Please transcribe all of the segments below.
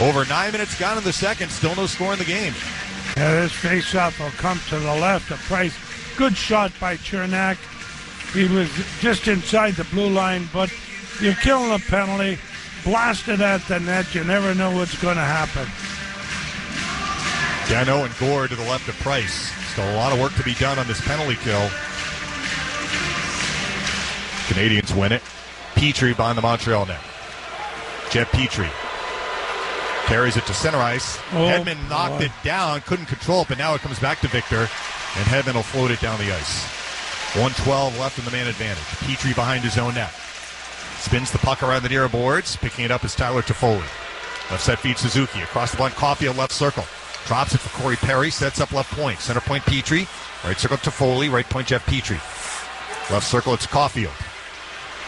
Over 9 minutes gone in the second. Still no score in the game. Yeah, this face-off will come to the left of Price. Good shot by Chernak. He was just inside the blue line, but you're killing a penalty. Blasted at the net. You never know what's going to happen. Dano and Gore to the left of Price. Still a lot of work to be done on this penalty kill. Canadians win it. Petrie behind the Montreal net. Jeff Petrie carries it to center ice. Hedman knocked it down, couldn't control it, but now it comes back to Victor, and Hedman will float it down the ice. 1:12 left in the man advantage. Petrie behind his own net. Spins the puck around the near boards. Picking it up is Tyler Toffoli. Left set feed Suzuki. Across the blunt, Caulfield left circle. Drops it for Corey Perry. Sets up left point. Center point Petrie. Right circle Toffoli. Right point Jeff Petrie. Left circle it's Caulfield.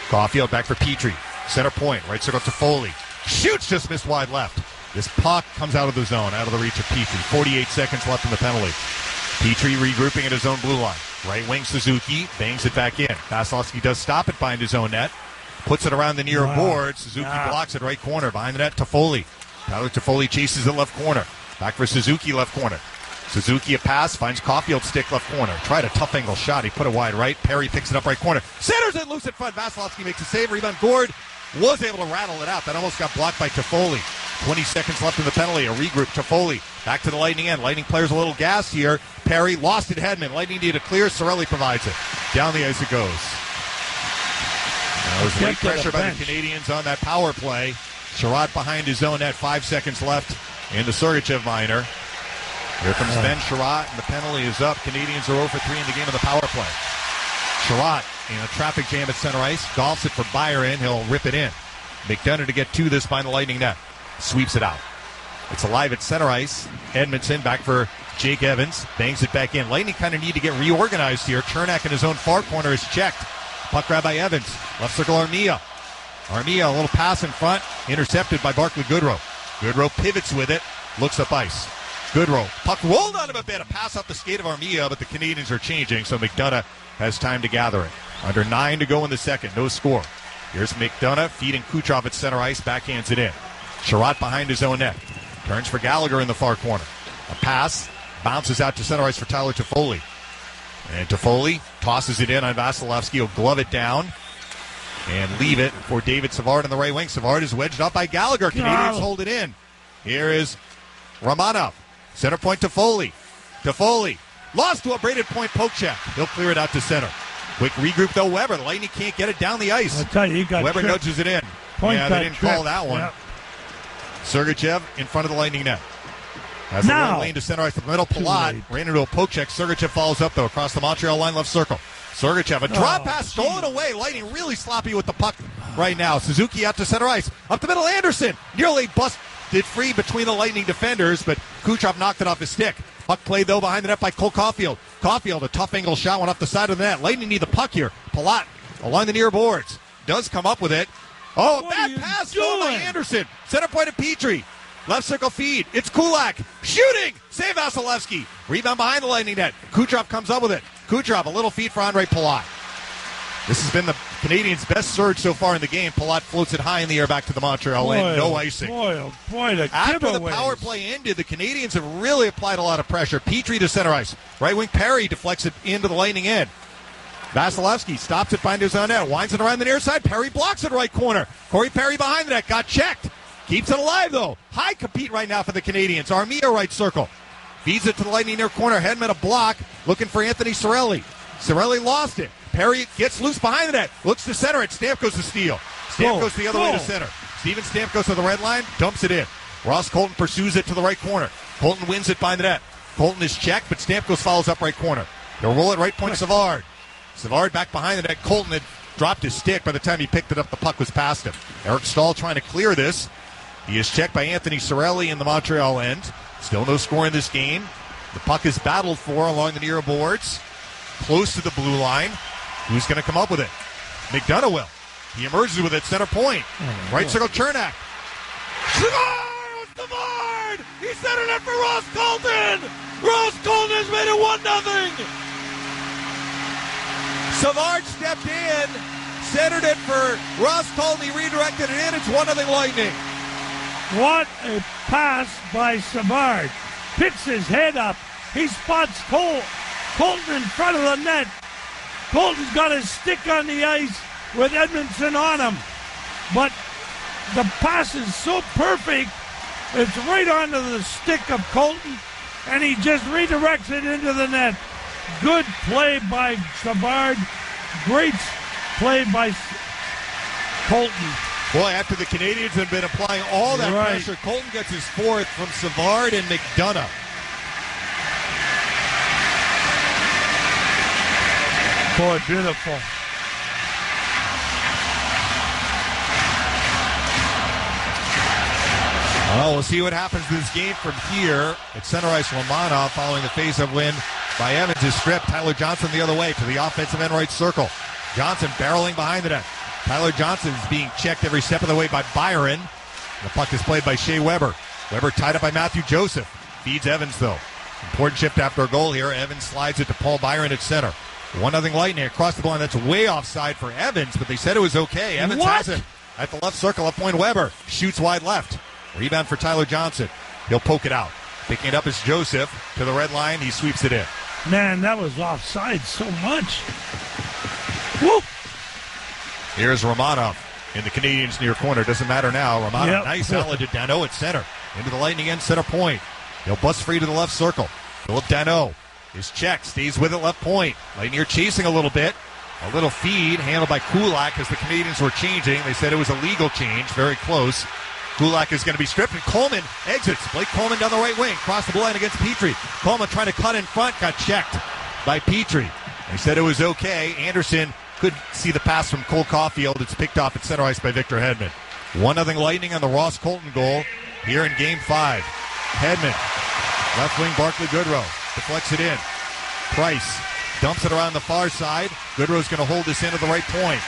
Caulfield back for Petrie. Center point. Right circle Toffoli. Shoots, just missed wide left. This puck comes out of the zone, out of the reach of Petrie. 48 seconds left in the penalty. Petrie regrouping at his own blue line. Right wing Suzuki bangs it back in. Vasilevsky does stop it behind his own net. Puts it around the near board. Suzuki blocks it right corner. Behind the net, Toffoli. Tyler Toffoli chases it left corner. Back for Suzuki left corner. Suzuki a pass, finds Caulfield stick left corner. Tried a tough angle shot. He put it wide right. Perry picks it up right corner. Centers it loose in front. Vasilevsky makes a save. Rebound. Gord was able to rattle it out. That almost got blocked by Toffoli. 20 seconds left in the penalty. A regroup. Toffoli back to the Lightning end. Lightning players a little gas here. Perry lost it. Hedman. Lightning need a clear. Sorelli provides it. Down the ice it goes. There was late pressure by the Canadiens on that power play. Sherratt behind his own net. 5 seconds left in the Sergachev minor. Here comes Ben Sherratt, and the penalty is up. Canadiens are 0 for 3 in the game of the power play. Sherratt in a traffic jam at center ice. Golfs it for Byron. He'll rip it in. McDonough to get to this behind the Lightning net. Sweeps it out. It's alive at center ice. Edmondson back for Jake Evans. Bangs it back in. Lightning kind of need to get reorganized here. Chernak in his own far corner is checked. Puck grab by Evans. Left circle Armia. Armia, a little pass in front. Intercepted by Barclay Goodrow. Goodrow pivots with it. Looks up ice. Goodrow. Puck rolled on him a bit. A pass off the skate of Armia, but the Canadiens are changing, so McDonough has time to gather it. Under 9 to go in the second. No score. Here's McDonough feeding Kucherov at center ice. Backhands it in. Sherratt behind his own net. Turns for Gallagher in the far corner. A pass. Bounces out to center ice for Tyler Toffoli. And Toffoli tosses it in on Vasilevsky. He'll glove it down and leave it for David Savard on the right wing. Savard is wedged up by Gallagher. Canadiens hold it in. Here is Romanov. Center point Toffoli. Toffoli lost to a braided point poke check. He'll clear it out to center. Quick regroup though Weber. The Lightning can't get it down the ice. I'll tell you, Weber tripped. nudges it in. Point they didn't call that one. Yep. Sergachev in front of the Lightning net. Has a one lane to center ice. The middle Palat ran into a poke check. Sergachev follows up though across the Montreal line left circle. Sergachev, a drop pass stolen away. Lightning really sloppy with the puck right now. Suzuki out to center ice. Up the middle, Anderson. Nearly busted free between the Lightning defenders, but Kucherov knocked it off his stick. Puck played, though, behind the net by Cole Caulfield. Caulfield, a tough angle shot, went off the side of the net. Lightning need the puck here. Palat along the near boards. Does come up with it. Oh, bad pass stolen by Anderson. Center point of Petrie. Left circle feed. It's Kulak. Shooting. Save Vasilevsky. Rebound behind the Lightning net. Kucherov comes up with it. Kucherov, a little feed for Andre Palat. This has been the Canadiens' best surge so far in the game. Palat floats it high in the air back to the Montreal end. No icing. After the power play ended, the Canadiens have really applied a lot of pressure. Petrie to center ice. Right wing Perry deflects it into the Lightning end. Vasilevsky stops it behind his own net. Winds it around the near side. Perry blocks it right corner. Corey Perry behind the net. Got checked. Keeps it alive, though. High compete right now for the Canadiens. Armia right circle. Feeds it to the Lightning near corner. Hedman a block. Looking for Anthony Sorelli. Sorelli lost it. Perry gets loose behind the net. Looks to center it. Stamkos to steal. Stamkos the other way to center. Steven Stamkos to the red line. Dumps it in. Ross Colton pursues it to the right corner. Colton wins it behind the net. Colton is checked, but Stamkos follows up right corner. They'll roll it right point Savard. Savard back behind the net. Colton had dropped his stick. By the time he picked it up, the puck was past him. Eric Stahl trying to clear this. He is checked by Anthony Sorelli in the Montreal end. Still no score in this game. The puck is battled for along the near boards. Close to the blue line. Who's going to come up with it? McDonough will. He emerges with it, center point. Right circle, Chernak. Savard! He centered it for Ross Colton! Ross Colton has made it 1-0! Savard stepped in, centered it for Ross Colton. He redirected it in. It's 1-0 Lightning. What a pass by Savard. Picks his head up. He spots Colton in front of the net. Colton's got his stick on the ice with Edmondson on him. But the pass is so perfect, it's right onto the stick of Colton, and he just redirects it into the net. Good play by Savard. Great play by Colton. Boy, after the Canadiens have been applying all that pressure, Colton gets his fourth from Savard and McDonough. Boy, beautiful. Well, we'll see what happens to this game from here. It's center ice Romanov following the face-off win by Evans is stripped. Tyler Johnson the other way to the offensive end right circle. Johnson barreling behind the net. Tyler Johnson is being checked every step of the way by Byron. The puck is played by Shea Weber. Weber tied up by Matthew Joseph. Feeds Evans, though. Important shift after a goal here. Evans slides it to Paul Byron at center. 1-0 Lightning across the line. That's way offside for Evans, but they said it was okay. Evans has it at the left circle. Up point Weber. Shoots wide left. Rebound for Tyler Johnson. He'll poke it out. Picking it up is Joseph to the red line. He sweeps it in. Man, that was offside so much. Woo! Here's Romanov in the Canadiens' near corner. Doesn't matter now. Romanov, nice outlet to Danault at center. Into the Lightning end center point. He'll bust free to the left circle. Philip Danault is checked. Stays with it left point. Lightning are chasing a little bit. A little feed handled by Kulak as the Canadiens were changing. They said it was a legal change. Very close. Kulak is going to be stripped, and Coleman exits. Blake Coleman down the right wing. Cross the blue line against Petrie. Coleman trying to cut in front. Got checked by Petrie. They said it was okay. Anderson could see the pass from Cole Caulfield. It's picked off at center ice by Victor Hedman. 1-0 Lightning on the Ross Colton goal here in Game 5. Hedman, left wing Barclay Goodrow, deflects it in. Price dumps it around the far side. Goodrow's going to hold this in at the right point.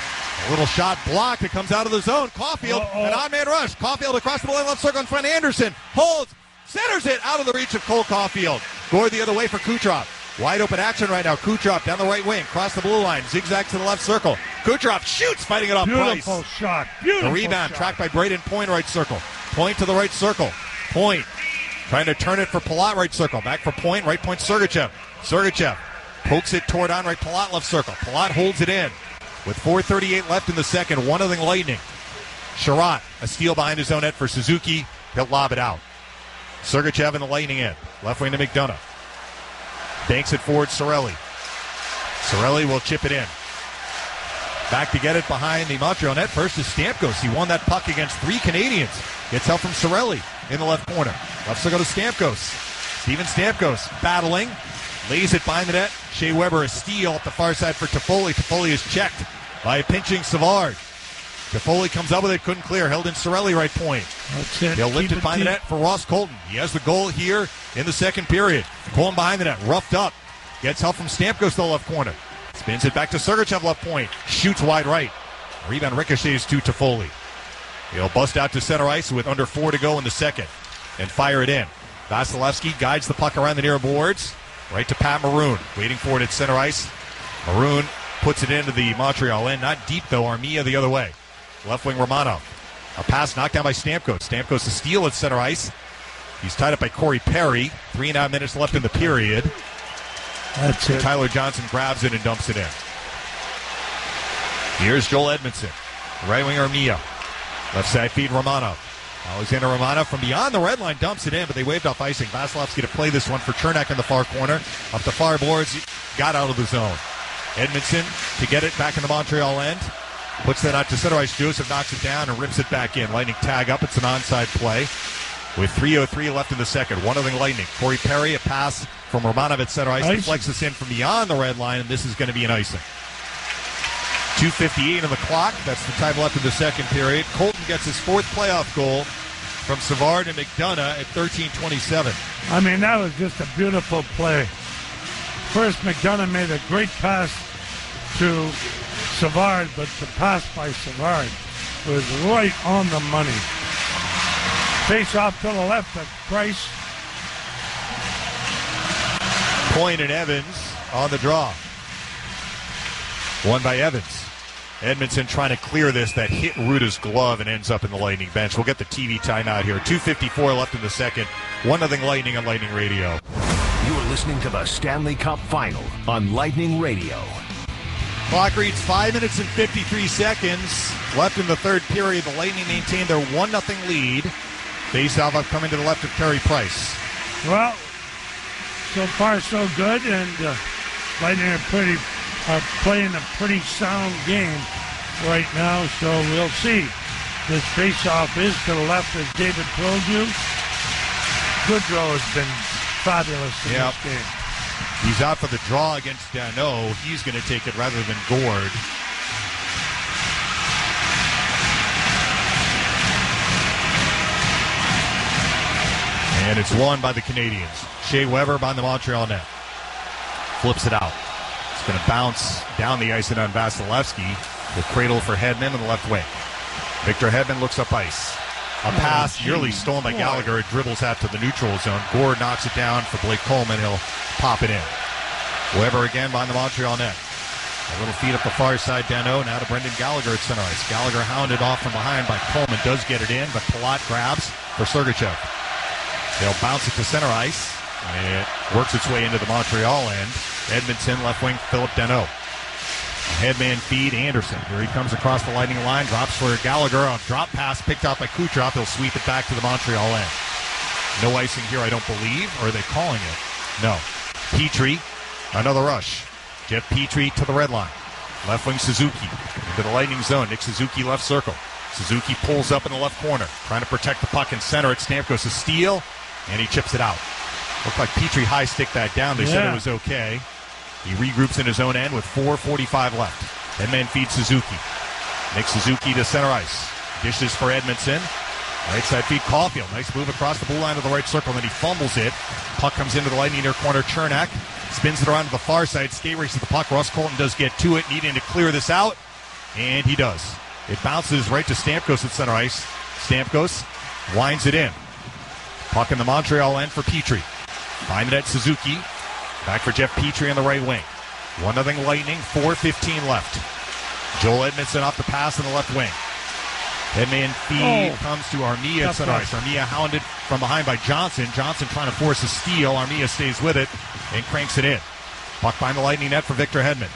A little shot blocked. It comes out of the zone. Caulfield, an odd-man rush. Caulfield across the line, left circle in front. Anderson holds, centers it out of the reach of Cole Caulfield. Gord the other way for Kucherov. Wide open action right now. Kucherov down the right wing, cross the blue line, zigzag to the left circle. Kucherov shoots, fighting it off Price. Beautiful shot. Beautiful the rebound shot. tracked by Braden Point, right circle. Point to the right circle. Point trying to turn it for Palat, right circle. Back for Point, right point Sergachev. Sergachev pokes it toward on right Palat, left circle. Palat holds it in. With 4:38 left in the second, 1-0 Lightning. Sherratt, a steal behind his own net for Suzuki. He'll lob it out. Sergachev in the Lightning end. Left wing to McDonough. Banks it forward, Cirelli. Cirelli will chip it in. Back to get it behind the Montreal net. First is Stamkos. He won that puck against 3 Canadiens. Gets help from Cirelli in the left corner. Left circle to Stamkos. Steven Stamkos battling. Lays it behind the net. Shea Weber a steal at the far side for Toffoli. Toffoli is checked by pinching Savard. Toffoli comes up with it, couldn't clear. Held in Cirelli right point. That's it. They'll lift it behind the net for Ross Colton. He has the goal here in the second period. Colton behind the net, roughed up. Gets help from Stamkos to the left corner. Spins it back to Sergachev left point. Shoots wide right. Rebound ricochets to Toffoli. He'll bust out to center ice with under 4 to go in the second and fire it in. Vasilevsky guides the puck around the near boards. Right to Pat Maroon, waiting for it at center ice. Maroon puts it into the Montreal end. Not deep, though. Armia the other way. Left wing Romanov. A pass knocked down by Stamkos. Stamkos a steal at center ice. He's tied up by Corey Perry. 3.5 minutes left in the period. That's it. Tyler Johnson grabs it and dumps it in. Here's Joel Edmondson. Right wing Armia. Left side feed Romanov. Alexander Romanov from beyond the red line dumps it in, but they waved off icing. Vasilevsky to play this one for Chernak in the far corner. Up the far boards, got out of the zone. Edmondson to get it back in the Montreal end. Puts that out to center ice. Joseph knocks it down and rips it back in. Lightning tag up. It's an onside play. With 3:03 left in the second. 1-0 Lightning. Corey Perry, a pass from Romanov at center ice. Deflects this in from beyond the red line, and this is going to be an icing. 2:58 on the clock. That's the time left in the second period. Colton gets his 4th playoff goal from Savard and McDonough at 13:27. I mean, that was just a beautiful play. First, McDonough made a great pass to Savard, but the pass by Savard was right on the money. Face off to the left of Price. Point and Evans on the draw. Won by Evans. Edmondson trying to clear this. That hit Ruda's glove and ends up in the Lightning bench. We'll get the TV timeout here. 2:54 left in the second. 1-0 Lightning on Lightning Radio. You are listening to the Stanley Cup Final on Lightning Radio. Clock reads 5 minutes and 53 seconds left in the third period. The Lightning maintain their 1-0 lead. Face-off upcoming to the left of Carey Price. Well, so far so good, and Lightning are playing a pretty sound game right now, so we'll see. This face-off is to the left, as David told you. Goodrow has been fabulous in this game. He's out for the draw against Dano. He's going to take it rather than Gord. And it's won by the Canadiens. Shea Weber by the Montreal net. Flips it out. It's going to bounce down the ice and on Vasilevsky. The cradle for Hedman on the left wing. Victor Hedman looks up ice. A pass nearly stolen by Gallagher. It dribbles out to the neutral zone. Gord knocks it down for Blake Coleman. He'll pop it in. Weber again behind the Montreal net. A little feed up the far side. Dano now to Brendan Gallagher at center ice. Gallagher hounded off from behind by Coleman. Does get it in, but Palat grabs for Sergachev. They'll bounce it to center ice. It works its way into the Montreal end. Edmondson, left wing, Philip Dano. Headman feed, Anderson. Here he comes across the Lightning line. Drops for Gallagher. A drop pass picked out by Kucherov. He'll sweep it back to the Montreal end. No icing here, I don't believe. Or are they calling it? No. Petrie, another rush. Jeff Petrie to the red line. Left wing Suzuki into the Lightning zone. Nick Suzuki left circle. Suzuki pulls up in the left corner. Trying to protect the puck in center. At Stamkos, a steal. And he chips it out. Looked like Petrie high stick that down. They said it was okay. He regroups in his own end with 4:45 left. Headman feeds Suzuki. Nick Suzuki to center ice. Dishes for Edmondson. Right side feed Caulfield. Nice move across the blue line to the right circle. Then he fumbles it. Puck comes into the Lightning near corner. Chernak spins it around to the far side. Skate races the puck. Ross Colton does get to it, needing to clear this out. And he does. It bounces right to Stamkos at center ice. Stamkos winds it in. Puck in the Montreal end for Petrie. Behind the net, Suzuki. Back for Jeff Petrie on the right wing. 1-0 Lightning, 4:15 left. Joel Edmondson off the pass on the left wing. Headman feed comes to Armia at center ice. Armia hounded from behind by Johnson. Johnson trying to force a steal. Armia stays with it and cranks it in. Puck behind the Lightning net for Victor Hedman.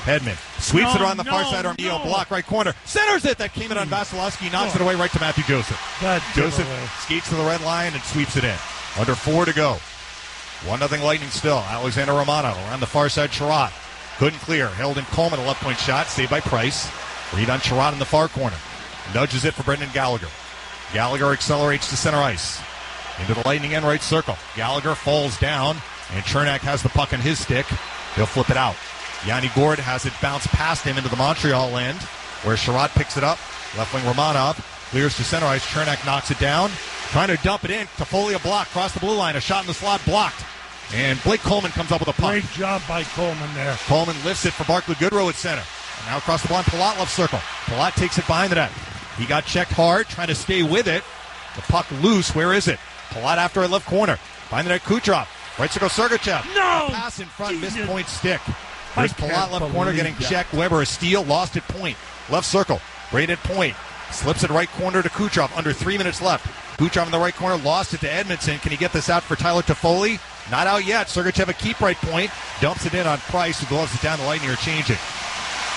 Hedman sweeps it around the far side. Armia block right corner. Centers it. That came in on Vasilevsky. Knocks it away right to Matthew Joseph. Joseph skates to the red line and sweeps it in. Under 4 to go. 1-0 Lightning still. Alexander Romanov around the far side. Sherratt couldn't clear. Held in Coleman. A left point shot. Saved by Price. Read on Sherratt in the far corner. Nudges it for Brendan Gallagher. Gallagher accelerates to center ice. Into the Lightning end right circle. Gallagher falls down. And Chernak has the puck in his stick. He'll flip it out. Yanni Gord has it bounce past him into the Montreal end, where Sherratt picks it up. Left wing Romanov clears to center ice. Chernak knocks it down. Trying to dump it in. Toffoli a block. Cross the blue line. A shot in the slot blocked. And Blake Coleman comes up with a puck. Great job by Coleman there. Coleman lifts it for Barclay Goodrow at center. And now across the line, Palat left circle. Palat takes it behind the net. He got checked hard, trying to stay with it. The puck loose. Where is it? Palat after a left corner. Behind the net, Kucherov. Right circle, Sergachev. No! A pass in front, missed point stick. There's Palat left corner getting checked. Weber a steal, lost at point. Left circle, right at point. Slips it right corner to Kucherov. Under 3 minutes left. Kucherov in the right corner, lost it to Edmondson. Can he get this out for Tyler Toffoli? Not out yet. Sergachev a keep right point. Dumps it in on Price, who gloves it down. The Lightning are changing.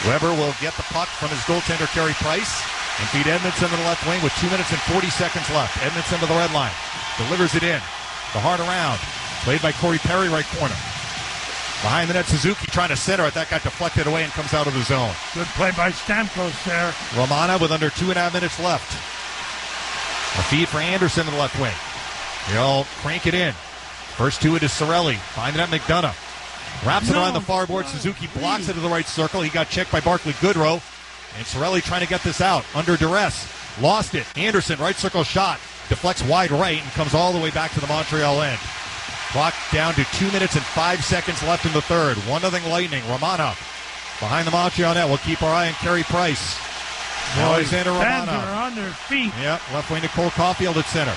Weber will get the puck from his goaltender, Carey Price, and feed Edmondson to the left wing with 2 minutes and 40 seconds left. Edmondson to the red line. Delivers it in. The hard around. Played by Corey Perry, right corner. Behind the net, Suzuki trying to center it. That got deflected away and comes out of the zone. Good play by Stamkos there. Romana with under 2.5 minutes left. A feed for Anderson to the left wing. He'll crank it in. First to it is Cirelli. Behind the net, McDonough. Wraps it around the far board. Suzuki blocks it to the right circle. He got checked by Barclay Goodrow. And Cirelli trying to get this out. Under duress. Lost it. Anderson, right circle shot. Deflects wide right and comes all the way back to the Montreal end. Clock down to 2 minutes and 5 seconds left in the third. 1-0 Lightning. Romanov behind the Montreal net. We'll keep our eye on Carey Price. Alexander Romanov. On their feet. Yep, left wing to Cole Caulfield at center.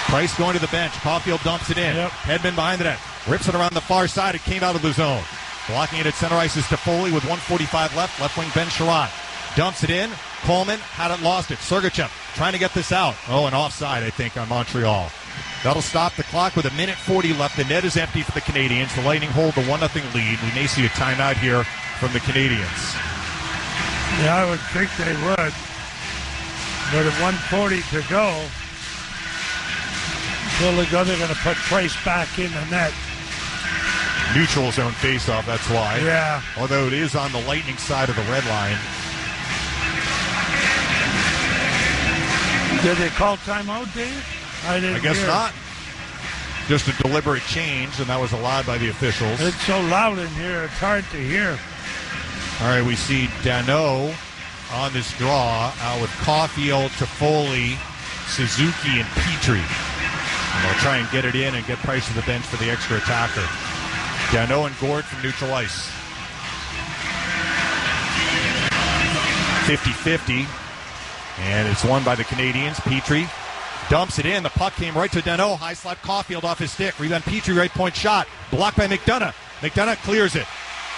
Price going to the bench. Caulfield dumps it in. Hedman behind the net. Rips it around the far side. It came out of the zone. Blocking it at center ice is Toffoli with 1:45 left. Left wing Ben Sherratt dumps it in. Coleman had it, lost it. Sergachev trying to get this out. Oh, an offside, I think, on Montreal. That'll stop the clock with 1:40 left. The net is empty for the Canadiens. The Lightning hold the 1-0 lead. We may see a timeout here from the Canadiens. Yeah, I would think they would. But at 1:40 to go, they're going to put Price back in the net. Neutral zone faceoff, that's why. Yeah. Although it is on the Lightning side of the red line. Did they call timeout, Dave? I guess not. Just a deliberate change, and that was allowed by the officials. It's so loud in here, it's hard to hear. All right, we see Danault on this draw out with Caulfield, Toffoli, Suzuki, and Petrie. And they'll try and get it in and get Price to the bench for the extra attacker. Danault and Gord from neutral ice. 50-50. And it's won by the Canadiens. Petrie dumps it in. The puck came right to Danault. High slap Caulfield off his stick. Rebound Petrie, right point shot. Blocked by McDonough. McDonough clears it.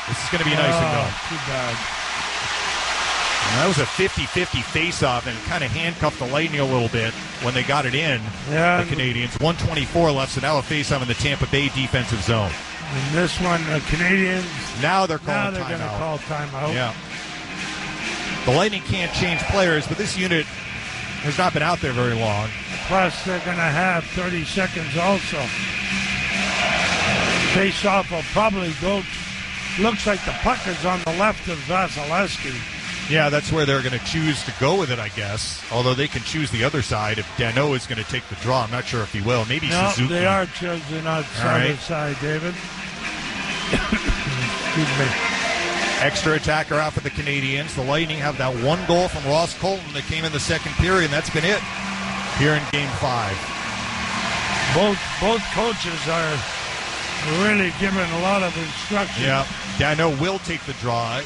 This is going to be nice and go. Too bad. And that was a 50-50 face-off and kind of handcuffed the Lightning a little bit when they got it in. Yeah. The Canadiens. 1:24 left, so now a face-off in the Tampa Bay defensive zone. And this one, the Canadiens. Now they're calling Now they're going to call timeout. Yeah. The Lightning can't change players, but this unit has not been out there very long. Plus, they're going to have 30 seconds also. Face-off will probably go. Looks like the puck is on the left of Vasilevsky. Yeah, that's where they're going to choose to go with it, I guess. Although they can choose the other side if Danault is going to take the draw. I'm not sure if he will. Maybe no, Suzuki. They are choosing on the other side, David. Excuse me. Extra attacker out for the Canadiens. The Lightning have that one goal from Ross Colton that came in the second period, and that's been it here in Game 5. Both coaches are really giving a lot of instruction. Yeah, Danault will take the draw.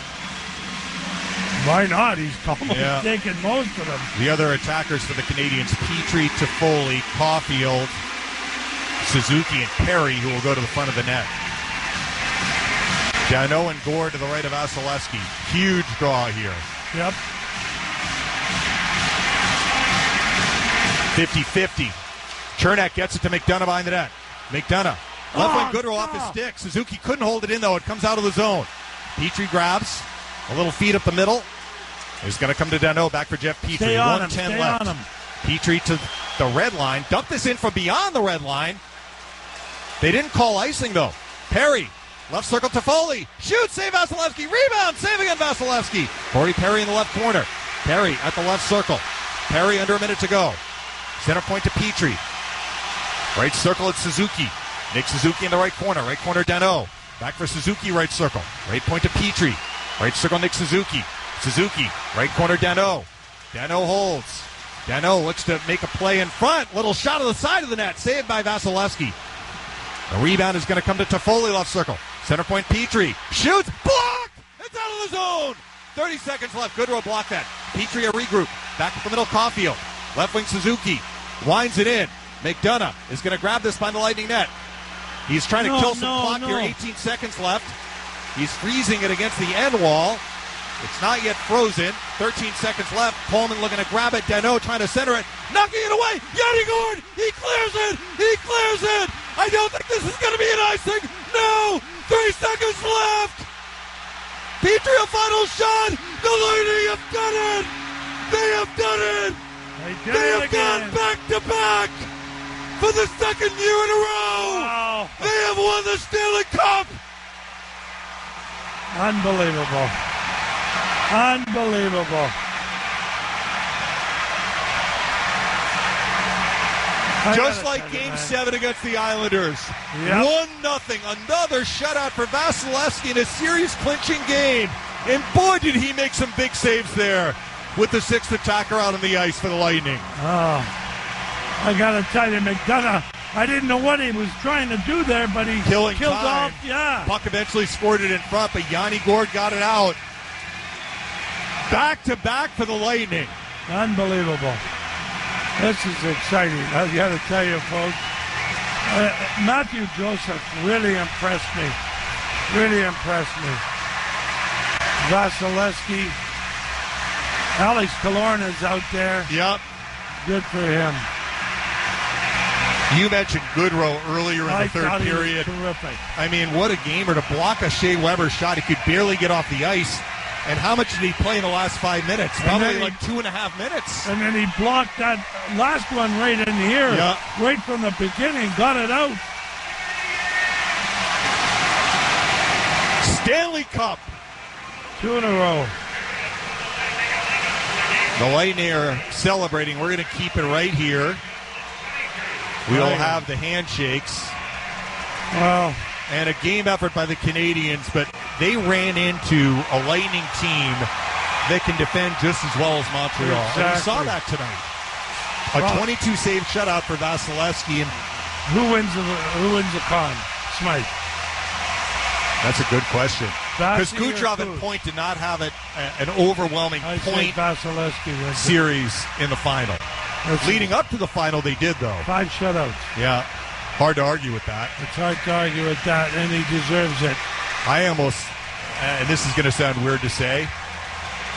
Why not? He's almost taken most of them. The other attackers for the Canadiens, Petrie, Toffoli, Caulfield, Suzuki, and Perry, who will go to the front of the net. Danault and Gord to the right of Vasilevsky. Huge draw here. Yep. 50-50. Chernak gets it to McDonough behind the net. McDonough. Left wing Goodrow off his stick. Suzuki couldn't hold it in, though. It comes out of the zone. Petrie grabs. A little feed up the middle. It's going to come to Danault. Back for Jeff Petrie. Stay on 1:10 him. left. On him. Petrie to the red line. Dumped this in from beyond the red line. They didn't call icing, though. Perry. Left circle to Foley. Shoot. Save Vasilevsky. Rebound. Save again Vasilevsky. Corey Perry in the left corner. Perry at the left circle. Perry under a minute to go. Center point to Petrie. Right circle at Suzuki. Nick Suzuki in the right corner. Right corner Danault. Back for Suzuki. Right circle. Right point to Petrie. Right circle Nick Suzuki. Suzuki. Right corner Danault. Danault holds. Danault looks to make a play in front. Little shot on the side of the net. Saved by Vasilevsky. The rebound is going to come to Toffoli left circle. Center point Petrie. Shoots. Block! It's out of the zone. 30 seconds left. Goodrow blocked that. Petrie a regroup. Back at the middle Caulfield. Left wing Suzuki. Winds it in. McDonough is going to grab this by the Lightning net. He's trying to kill some clock here. 18 seconds left. He's freezing it against the end wall. It's not yet frozen. 13 seconds left. Coleman looking to grab it. Danault trying to center it. Knocking it away. Yanni Gord. He clears it. He clears it. I don't think this is going to be an icing. No. 3 seconds left. Petrie, a final shot. The Lightning have done it. They have done it. They have gone back to back for the second year in a row. Wow. They have won the Stanley Cup. Unbelievable. Unbelievable. Just like Game 7 against the Islanders. Yep. 1-0. Another shutout for Vasilevsky in a series-clinching game. And boy, did he make some big saves there with the sixth attacker out on the ice for the Lightning. Oh, I got to tell you, McDonough, I didn't know what he was trying to do there, but he killed time. off. Yeah. Puck eventually scored it in front, but Yanni Gord got it out. Back-to-back for the Lightning. Unbelievable. This is exciting. I got to tell you, folks. Matthew Joseph really impressed me. Really impressed me. Vasilevsky. Alex Killorn is out there. Yep. Good for him. You mentioned Goodrow earlier in the third period. Terrific. I mean, what a gamer to block a Shea Weber shot. He could barely get off the ice. And how much did he play in the last 5 minutes? Probably like 2.5 minutes. And then he blocked that last one right in here. Yeah. Right from the beginning. Got it out. Stanley Cup. 2 in a row. The Lightning are celebrating. We're going to keep it right here. We'll have the handshakes. Well, and a game effort by the Canadiens, but they ran into a Lightning team that can defend just as well as Montreal. Exactly. And we saw that tonight. A 22-save shutout for Vasilevsky. And who wins the con? Smythe. That's a good question. Because Kucherov and Point did not have an overwhelming point series in the final. Leading up to the final, they did, though. 5 shutouts. Yeah. Hard to argue with that. It's hard to argue with that, and he deserves it. I almost, and this is going to sound weird to say,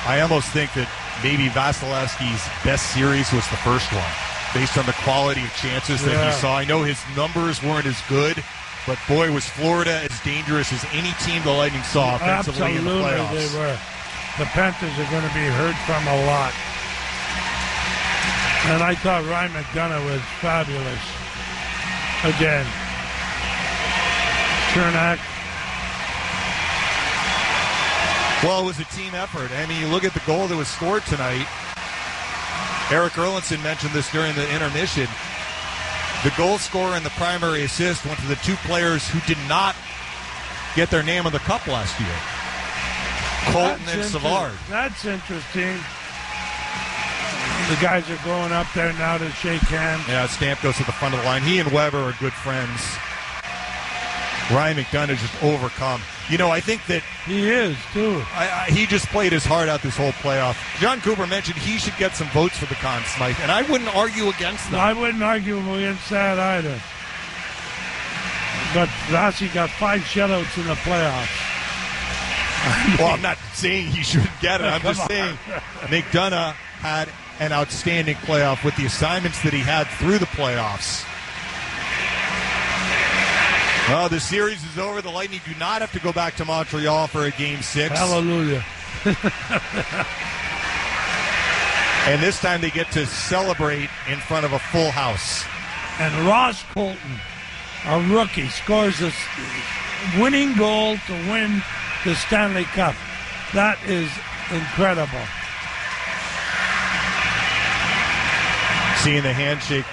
I almost think that maybe Vasilevsky's best series was the first one, based on the quality of chances that he saw. I know his numbers weren't as good, but boy, was Florida as dangerous as any team the Lightning saw offensively in the playoffs. Absolutely, they were. The Panthers are going to be heard from a lot. And I thought Ryan McDonough was fabulous. Again. Chernak. Well, it was a team effort. I mean, you look at the goal that was scored tonight. Eric Erlandson mentioned this during the intermission. The goal scorer and the primary assist went to the 2 players who did not get their name on the cup last year. Colton and Savard. That's interesting. The guys are going up there now to shake hands. Yeah, Stamp goes to the front of the line. He and Weber are good friends. Ryan McDonough is just overcome. You know, I think that... He is, too. He just played his heart out this whole playoff. John Cooper mentioned he should get some votes for the Conn Smythe, and I wouldn't argue against that. I wouldn't argue against that either. But Rossi got 5 shutouts in the playoffs. Well, I'm not saying he shouldn't get it. I'm just saying McDonough had an outstanding playoff with the assignments that he had through the playoffs. Well, the series is over. The Lightning do not have to go back to Montreal for a Game 6. Hallelujah. And this time they get to celebrate in front of a full house. And Ross Colton, a rookie, scores a winning goal to win the Stanley Cup. That is incredible. Seeing the handshake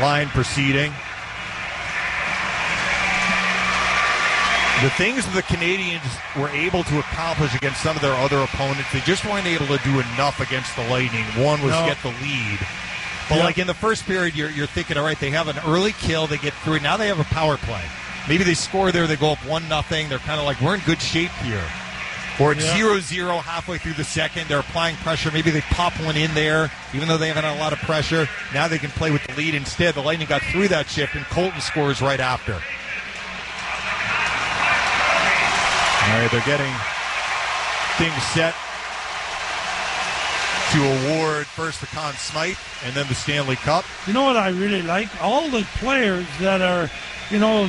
line proceeding. The things that the Canadiens were able to accomplish against some of their other opponents, they just weren't able to do enough against the Lightning. One was get the lead. But like in the first period, you're thinking, all right, they have an early kill, they get through it. Now they have a power play. Maybe they score there, they go up 1-0. They're kind of like, we're in good shape here. Or it's 0-0 halfway through the second. They're applying pressure. Maybe they pop one in there, even though they haven't had a lot of pressure. Now they can play with the lead. Instead, the Lightning got through that shift, and Colton scores right after. All right, they're getting things set to award first the Conn Smythe and then the Stanley Cup. You know what I really like? All the players that are,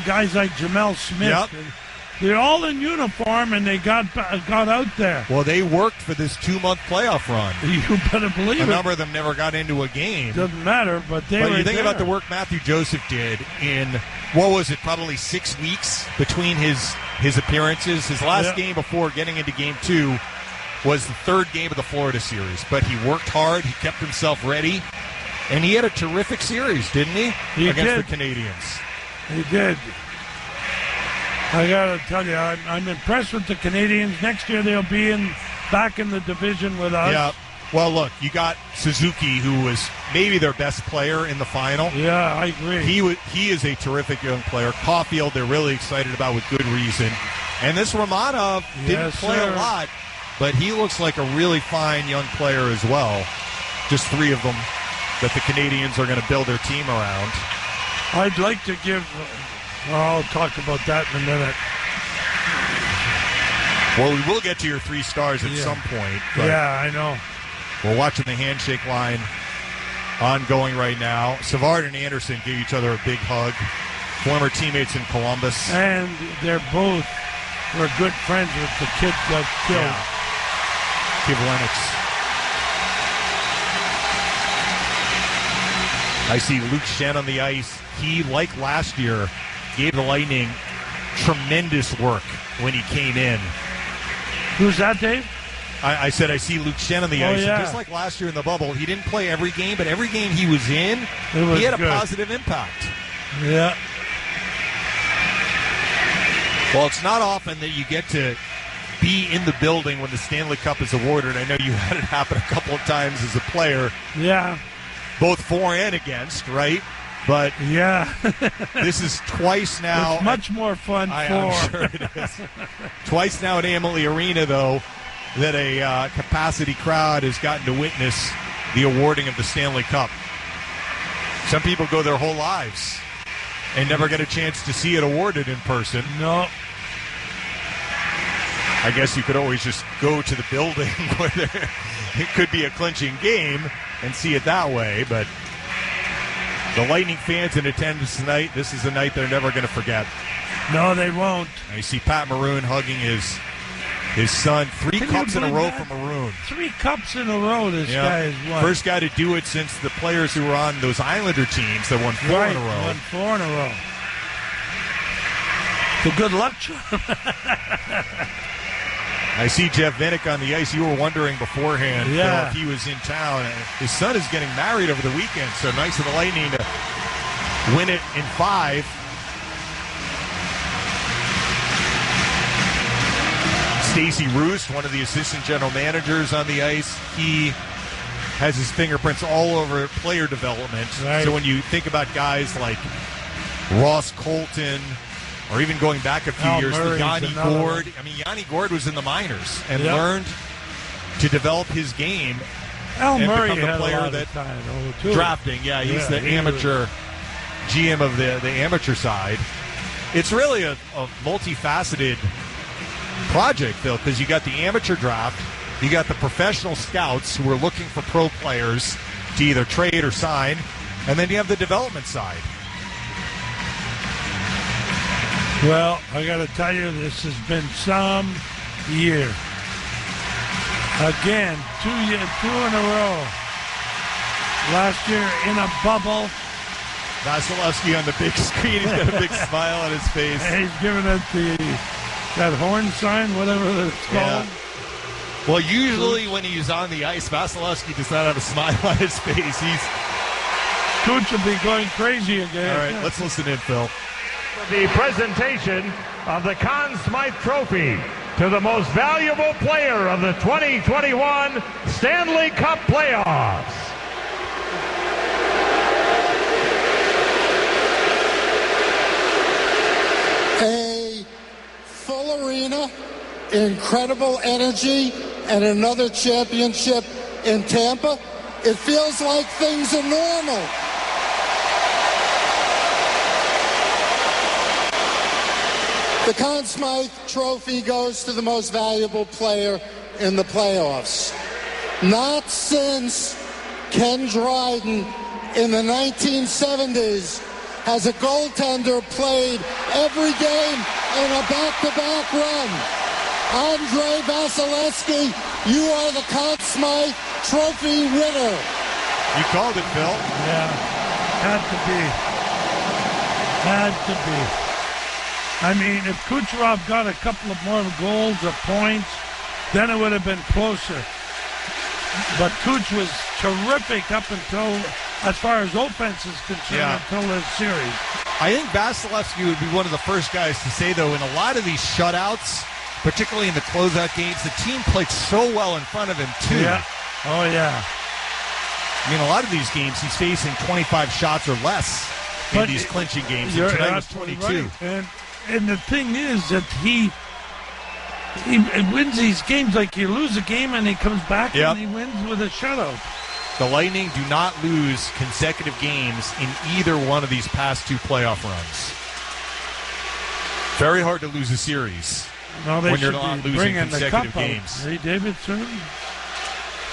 guys like Jamel Smith. Yep. They're all in uniform, and they got out there. Well, they worked for this 2-month playoff run. You better believe it. A number of them never got into a game. Doesn't matter, but they were But you think there. about the work Matthew Joseph did in, what was it, probably 6 weeks between his appearances. His last game before getting into Game 2 was the 3rd game of the Florida series. But he worked hard. He kept himself ready. And he had a terrific series, didn't he? Against the Canadiens. He did. I got to tell you, I'm impressed with the Canadiens. Next year they'll be back in the division with us. Yeah. Well, look, you got Suzuki, who was maybe their best player in the final. Yeah, I agree. He is a terrific young player. Caulfield, they're really excited about with good reason. And this Romanov didn't play a lot, but he looks like a really fine young player as well. Just 3 of them that the Canadiens are going to build their team around. I'd like to give... I'll talk about that in a minute. Well, we will get to your 3 stars at some point. Yeah, I know. We're watching the handshake line ongoing right now. Savard and Anderson give each other a big hug. Former teammates in Columbus. And they're both were good friends with the kid that killed. Yeah. Kid Lennox. I see Luke Shen on the ice. He, like last year, gave the Lightning tremendous work when he came in. Who's that, Dave? I said I see Luke Shen on the ice. Yeah. Just like last year in the bubble, he didn't play every game, but every game he was in, he had a positive impact. Yeah. Well, it's not often that you get to be in the building when the Stanley Cup is awarded. I know you had it happen a couple of times as a player. Yeah. Both for and against, right? But yeah, this is twice now. It's much more fun I'm sure it is. Twice now at Amalie Arena, though, that a capacity crowd has gotten to witness the awarding of the Stanley Cup. Some people go their whole lives and never get a chance to see it awarded in person. No. I guess you could always just go to the building where it could be a clinching game and see it that way, but the Lightning fans in attendance tonight, this is a night they're never going to forget. No, they won't. I see Pat Maroon hugging his son. 3 cups in a row for Maroon. 3 cups in a row this guy has won. First guy to do it since the players who were on those Islander teams that won 4 in a row. Won 4 in a row. It's a good luck charm. I see Jeff Vinik on the ice. You were wondering beforehand Phil, if he was in town. His son is getting married over the weekend, so nice of the Lightning to win it in 5. Stacey Roost, one of the assistant general managers on the ice, he has his fingerprints all over player development. Right. So when you think about guys like Ross Colton, or even going back a few years to Yanni Gourde. I mean, Yanni Gourde was in the minors and learned to develop his game. Al and Murray become the had player a lot that of time, too. Drafting. Yeah, he's the amateur GM of the amateur side. It's really a multifaceted project, Phil, because you got the amateur draft, you got the professional scouts who are looking for pro players to either trade or sign, and then you have the development side. Well, I got to tell you, this has been some year. Again, 2 in a row. Last year in a bubble. Vasilevsky on the big screen. He's got a big smile on his face. He's giving it that horn sign, whatever it's called. Yeah. Well, usually when he's on the ice, Vasilevsky does not have a smile on his face. Cooch will be going crazy again. All right, let's listen in, Phil. The presentation of the Conn Smythe Trophy to the most valuable player of the 2021 Stanley Cup playoffs. A full arena, incredible energy, and another championship in Tampa. It feels like things are normal. The Conn Smythe Trophy goes to the most valuable player in the playoffs. Not since Ken Dryden in the 1970s has a goaltender played every game in a back-to-back run. Andrei Vasilevsky, you are the Conn Smythe Trophy winner. You called it, Phil. Yeah, had to be. I mean, if Kucherov got a couple of more goals or points, then it would have been closer. But Kuch was terrific up until, as far as offense is concerned, until this series. I think Vasilevsky would be one of the first guys to say, though, in a lot of these shutouts, particularly in the closeout games, the team played so well in front of him, too. Yeah. Oh, yeah. I mean, a lot of these games, he's facing 25 shots or less in these clinching games. And tonight was 22. Right. And the thing is that he wins these games. Like, you lose a game and he comes back and he wins with a shutout. The Lightning do not lose consecutive games in either one of these past 2 playoff runs. Very hard to lose a series No, they when you're should not be losing bringing the consecutive cup games. Out. Hey, Davidson.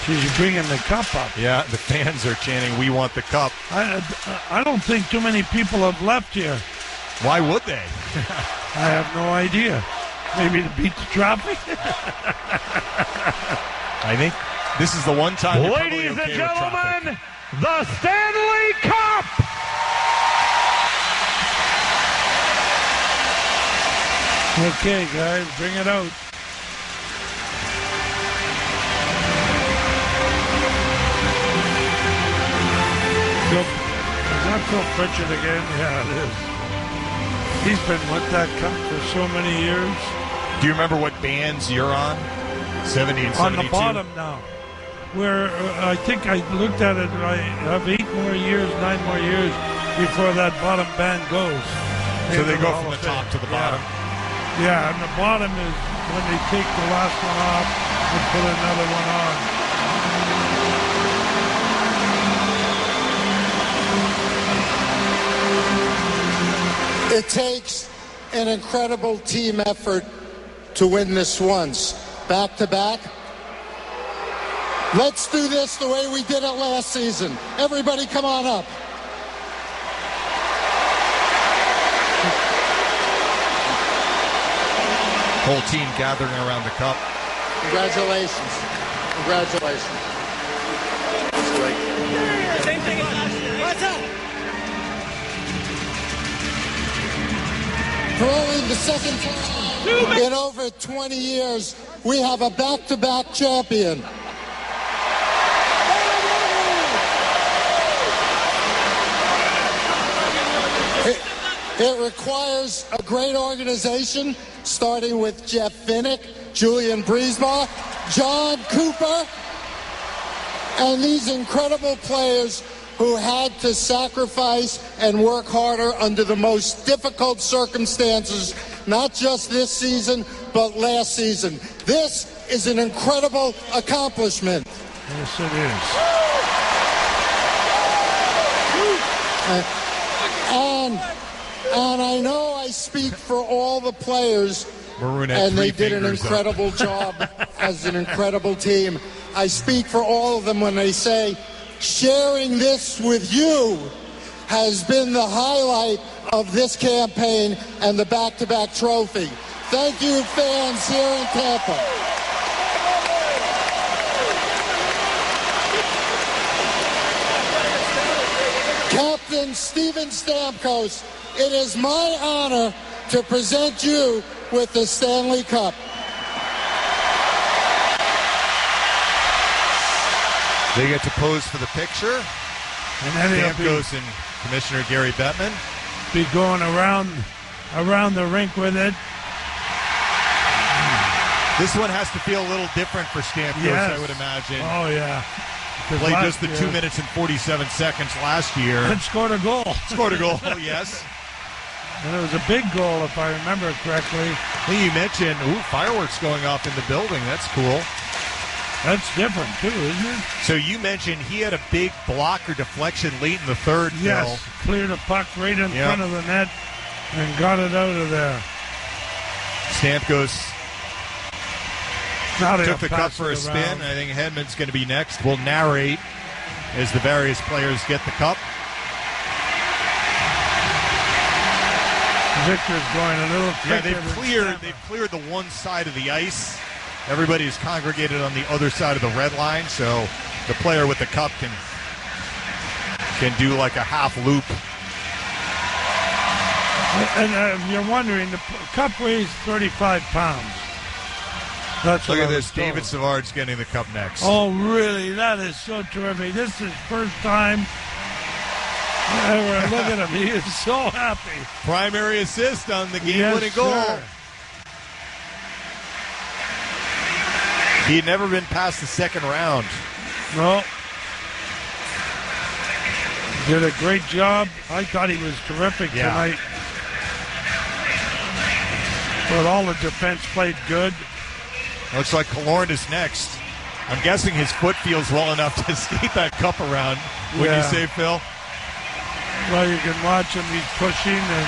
She's bringing the cup up. Yeah, the fans are chanting, "We want the cup." I don't think too many people have left here. Why would they? I have no idea. Maybe to beat the traffic. I think this is the one time. Ladies and gentlemen, the Stanley Cup. Okay, guys, bring it out. Is that Phil Pritchard again? Yeah, it is. He's been with that cup for so many years. Do you remember what bands you're on? 70 and 72? On the bottom now. Where I think I looked at it, I have 9 more years before that bottom band goes. So they go from the top to the bottom? Yeah, and the bottom is when they take the last one off and put another one on. It takes an incredible team effort to win this once. Back to back. Let's do this the way we did it last season. Everybody come on up. Whole team gathering around the cup. Congratulations. Congratulations. That's great. Same thing as last year. What's up? For only the second time in over 20 years, we have a back-to-back champion. It requires a great organization, starting with Jeff Finnick, Julian Breesma, John Cooper, and these incredible players who had to sacrifice and work harder under the most difficult circumstances, not just this season, but last season. This is an incredible accomplishment. Yes, it is. And I know I speak for all the players, and they did an incredible job as an incredible team. I speak for all of them when they say, sharing this with you has been the highlight of this campaign and the back-to-back trophy. Thank you, fans here in Tampa. Captain Steven Stamkos, it is my honor to present you with the Stanley Cup. They get to pose for the picture. And then Stamkos and Commissioner Gary Bettman be going around the rink with it. This one has to feel a little different for Stamkos, yes. I would imagine. Oh, yeah. Played just the 2 minutes and 47 seconds last year. And scored a goal. Scored a goal, yes. And it was a big goal, if I remember correctly. Hey, you mentioned fireworks going off in the building. That's cool. That's different, too, isn't it? So you mentioned he had a big block or deflection late in the third, yes, Phil. Cleared a puck right in front of the net and got it out of there. Stamkos took the cup for a spin. I think Hedman's going to be next. We'll narrate as the various players get the cup. Victor's going a little quicker. Yeah, they've cleared the one side of the ice. Everybody's congregated on the other side of the red line, so the player with the cup can do like a half loop. And you're wondering, the cup weighs 35 pounds. That's Look at this. David Savard's getting the cup next. Oh, really? That is so terrific. This is first time ever. Look at him. He is so happy. Primary assist on the game-winning goal. Sir. He had never been past the second round. No. Did a great job. I thought he was terrific tonight. But all the defense played good. Looks like Killorn is next. I'm guessing his foot feels well enough to skate that cup around. Wouldn't you say, Phil? Well, you can watch him. He's pushing and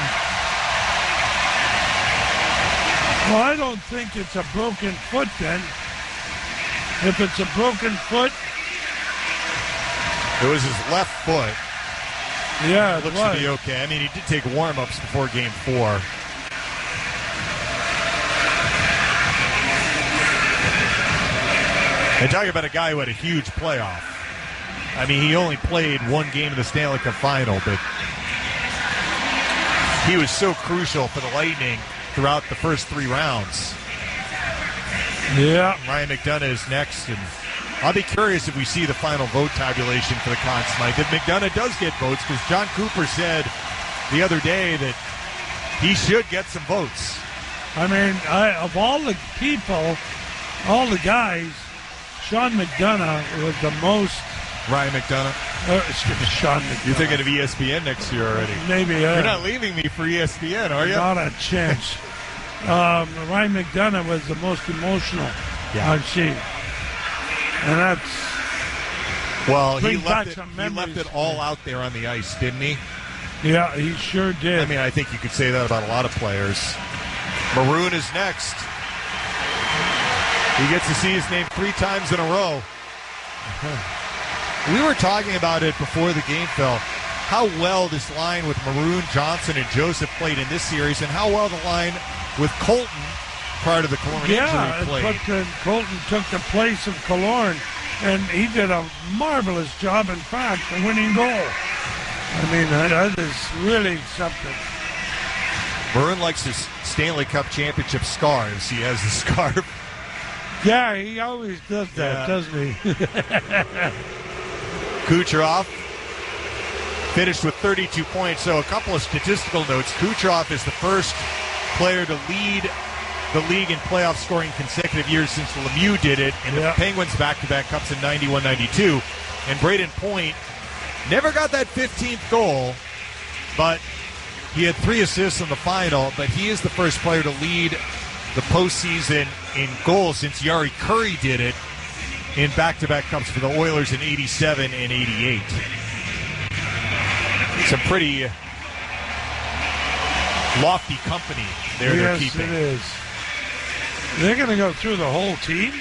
Well, I don't think it's a broken foot then. If it's a broken foot. It was his left foot. Yeah, it looks to be okay. I mean, he did take warm-ups before Game 4. And talking about a guy who had a huge playoff. I mean, he only played one game of the Stanley Cup Final, but he was so crucial for the Lightning throughout the first 3 rounds. Yeah. Ryan McDonough is next, and I'll be curious if we see the final vote tabulation for the Conn Smythe. If McDonough does get votes, because John Cooper said the other day that he should get some votes. I mean, of all the people, all the guys, Sean McDonough was the most. Ryan McDonough? Sean McDonough. You're thinking of ESPN next year already. Maybe. You're not leaving me for ESPN, are you? Not a chance. Ryan McDonough was the most emotional I've seen. And that's... Well, he left it all out there on the ice, didn't he? Yeah, he sure did. I mean, I think you could say that about a lot of players. Maroon is next. He gets to see his name 3 times in a row. We were talking about it before the game, Phil, how well this line with Maroon, Johnson, and Joseph played in this series, and how well the line with Colton prior to the Killorn injury played. But Colton took the place of Killorn, and he did a marvelous job, in fact, the winning goal. I mean, that is really something. Maroon likes his Stanley Cup championship scarves. He has the scarf. Yeah, he always does that, doesn't he? Kucherov finished with 32 points. So a couple of statistical notes. Kucherov is the first player to lead the league in playoff scoring consecutive years since Lemieux did it, and the Penguins back-to-back cups in 91-92. And Braden Point never got that 15th goal, but he had 3 assists in the final. But he is the first player to lead the postseason in goals since Yari Curry did it in back-to-back cups for the Oilers in 87 and 88. Some pretty lofty company they're keeping. Yes, it is. They're going to go through the whole team?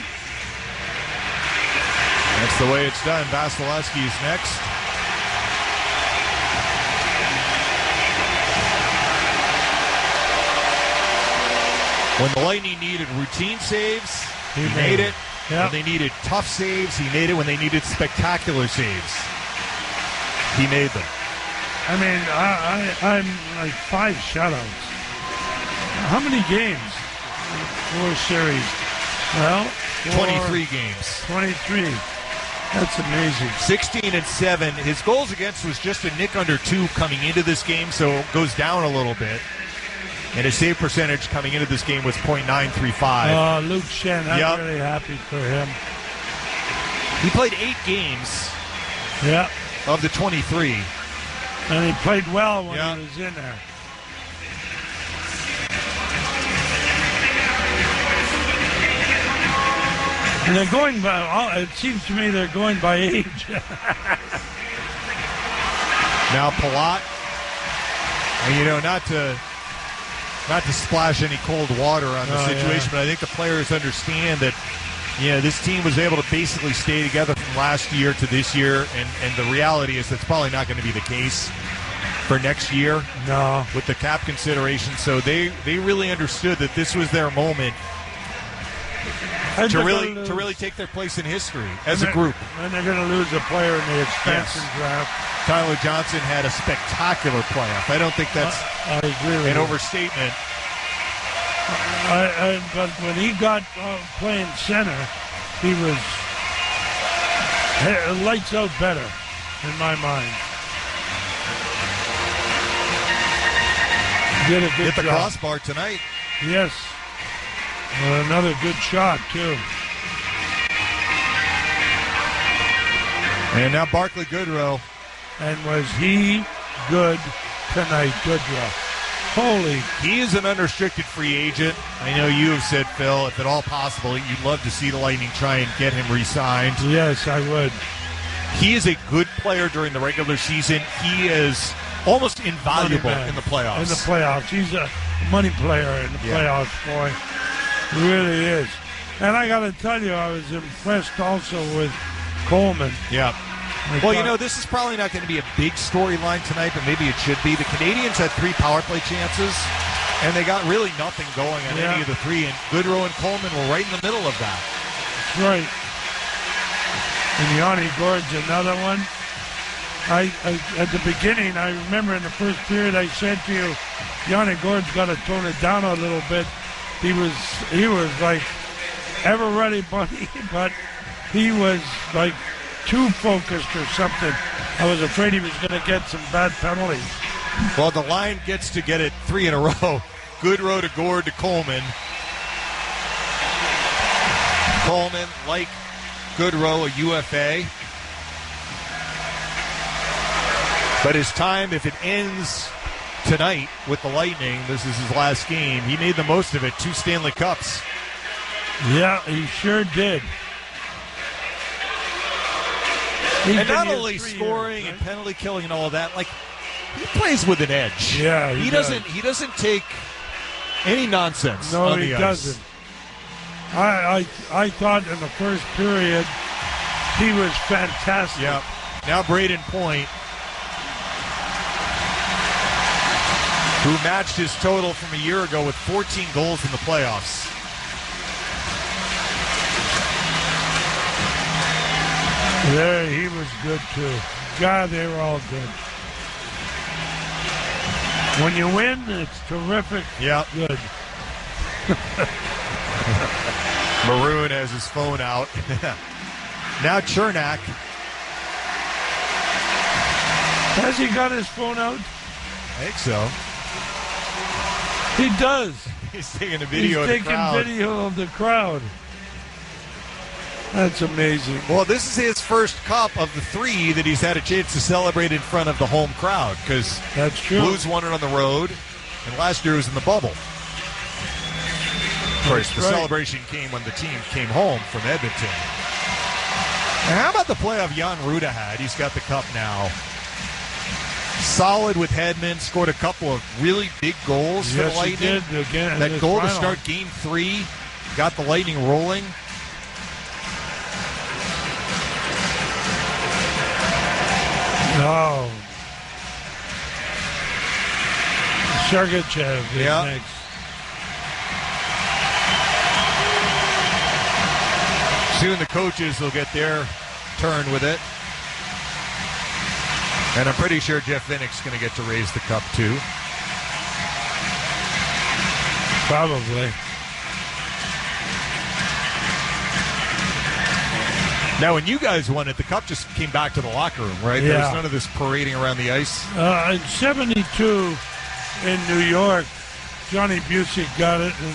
That's the way it's done. Vasilevsky is next. When the Lightning needed routine saves, he made it. When they needed tough saves, he made it. When they needed spectacular saves, he made them. I mean, I'm like 5 shutouts. How many games? 4 series. Well, 23 games. 23. That's amazing. 16-7. His goals against was just a nick under 2 coming into this game, so it goes down a little bit. And his save percentage coming into this game was .935. Luke Shen, I'm really happy for him. He played 8 games of the 23. And he played well when he was in there. And they're going by, it seems to me they're going by age. Now Palat, and not to splash any cold water on the situation, but I think the players understand that, this team was able to basically stay together from last year to this year, and the reality is that's probably not going to be the case for next year. No. With the cap consideration. So they really understood that this was their moment to really take their place in history as a group. And they're going to lose a player in the expansion draft. Tyler Johnson had a spectacular playoff. I don't think that's an overstatement. But when he got playing center, he was lights out better, in my mind. Did a good Hit the job. crossbar tonight. Yes. Another good shot, too. And now Barclay Goodrow. And was he good tonight, Goodrow? Holy. He is an unrestricted free agent. I know you have said, Phil, if at all possible, you'd love to see the Lightning try and get him re-signed. Yes, I would. He is a good player during the regular season. He is almost invaluable in the playoffs. In the playoffs. money player in the playoffs, boy. He really is. And I got to tell you, I was impressed also with Coleman. Yeah. Well, this is probably not going to be a big storyline tonight, but maybe it should be. The Canadiens had 3 power play chances, and they got really nothing going on any of the 3, and Goodrow and Coleman were right in the middle of that. That's right. And Yanni Gourde's another one. I at the beginning, I remember in the first period, I said to you, Yanni Gourde's got to tone it down a little bit. He was like ever ready, buddy, but he was like too focused or something. I was afraid he was going to get some bad penalties. Well, the line gets to get it 3 in a row. Goodrow to Gourde to Coleman. Coleman, like Goodrow, a UFA. But his time, if it ends tonight with the Lightning, this is his last game. He made the most of it. 2 Stanley Cups. Yeah, he sure did. And not only scoring and penalty killing and all of that, like he plays with an edge. Yeah, he doesn't take any nonsense. No, on he the ice. doesn't. I thought in the first period he was fantastic. Yeah. Now Braden Point, who matched his total from a year ago with 14 goals in the playoffs. There, he was good too. God, they were all good. When you win, it's terrific. Yeah. Good. Maroon has his phone out. Now Chernak. Has he got his phone out? I think so. He does. He's taking a video of the crowd. He's taking video of the crowd. That's amazing. Well, this is his first cup of the 3 that he's had a chance to celebrate in front of the home crowd, because that's true. Blues won it on the road, and last year was in the bubble. Of course, the celebration came when the team came home from Edmonton. And how about the playoff Jan Ruda had? He's got the cup now. Solid with Hedman, scored a couple of really big goals for the Lightning. He did again. That goal to start Game 3 got the Lightning rolling. No. Sergachev is next. Soon the coaches will get their turn with it. And I'm pretty sure Jeff Vinnick's going to get to raise the cup too. Probably. Now, when you guys won it, the cup just came back to the locker room, right? Yeah. There was none of this parading around the ice. In 72 in New York, Johnny Busick got it, and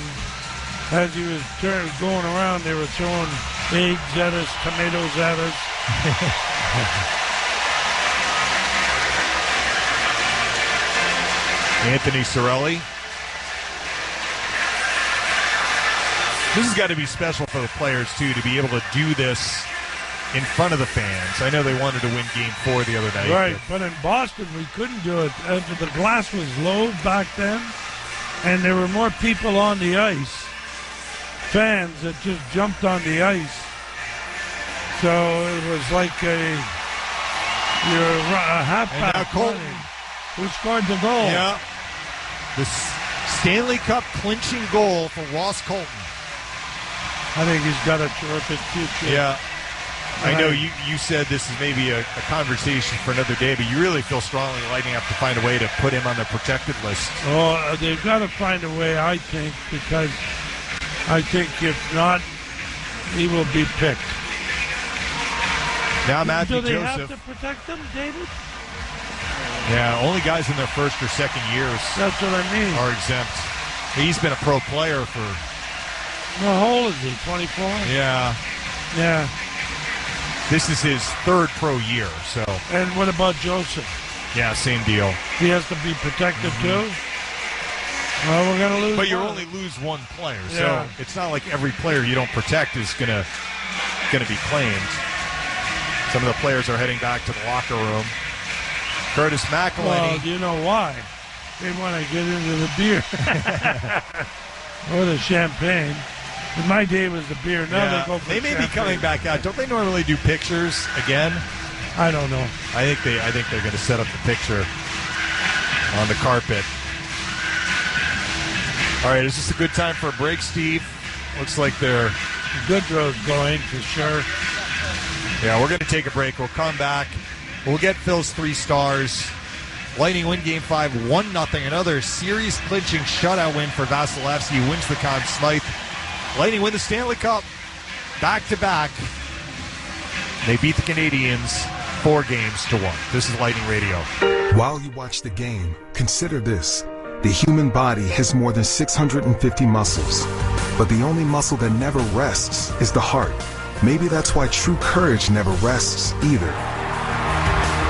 as he was going around, they were throwing eggs at us, tomatoes at us. Anthony Cirelli. This has got to be special for the players, too, to be able to do this in front of the fans. I know they wanted to win Game 4 the other night. Right, but in Boston, we couldn't do it. The glass was low back then, and there were more people on the ice, fans that just jumped on the ice. So it was like a halfback. And now Colton, who scored the goal. Yeah. The Stanley Cup clinching goal for Ross Colton. I think he's got a terrific future. Yeah. I know you said this is maybe a conversation for another day, but you really feel strongly Lightning have to find a way to put him on the protected list. Oh, they've got to find a way, I think, because I think if not, he will be picked. Now Matthew Do they Joseph. have to protect them, David? Yeah, only guys in their first or second years. That's what I mean. Are exempt. He's been a pro player for. How old is he? 24. Yeah. Yeah. This is his third pro year, so. And what about Joseph? Yeah, same deal. He has to be protected too? Well, we're going to lose But you one. only lose one player, Yeah. so it's not like every player you don't protect is gonna be claimed. Some of the players are heading back to the locker room. Curtis McElhinney. Well, do you know why? they want to get into the beer or the champagne. In my day, it was the beer. Now they go for They may champagne. be coming back out. Don't they normally do pictures again? I don't know. I think they're going to set up the picture on the carpet. All right, is this a good time for a break, Steve? Looks like they're Goodrow's going for sure. Yeah, we're going to take a break. We'll come back. We'll get Phil's 3 stars. Lightning win Game 5, 1-0. Another series-clinching shutout win for Vasilevsky, who wins the Conn Smythe. Lightning win the Stanley Cup back-to-back. They beat the Canadiens 4-1. This is Lightning Radio. While you watch the game, consider this. The human body has more than 650 muscles, but the only muscle that never rests is the heart. Maybe that's why true courage never rests either.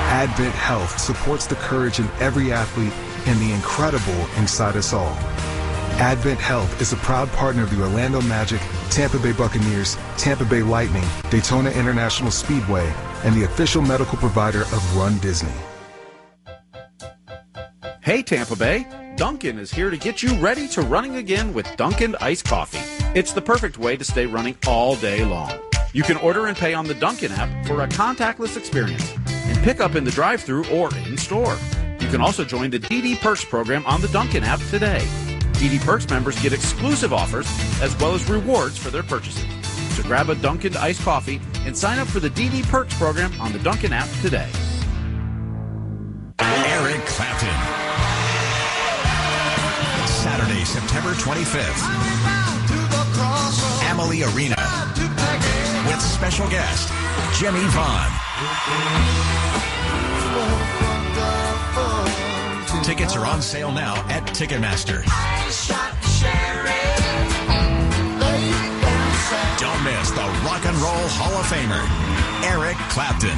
Advent Health supports the courage in every athlete and the incredible inside us all. Advent Health is a proud partner of the Orlando Magic, Tampa Bay Buccaneers, Tampa Bay Lightning, Daytona International Speedway, and the official medical provider of Run Disney. Hey Tampa Bay, Dunkin' is here to get you ready to running again with Dunkin' Iced Coffee. It's the perfect way to stay running all day long. You can order and pay on the Dunkin' app for a contactless experience and pick up in the drive-thru or in-store. You can also join the DD Perks program on the Dunkin' app today. DD Perks members get exclusive offers as well as rewards for their purchases. So grab a Dunkin' Iced Coffee and sign up for the DD Perks program on the Dunkin' app today. Eric Clapton. Saturday, September 25th. Amalie Arena. With special guest, Jimmy Vaughn. Tickets are on sale now at Ticketmaster. Don't miss the Rock and Roll Hall of Famer, Eric Clapton.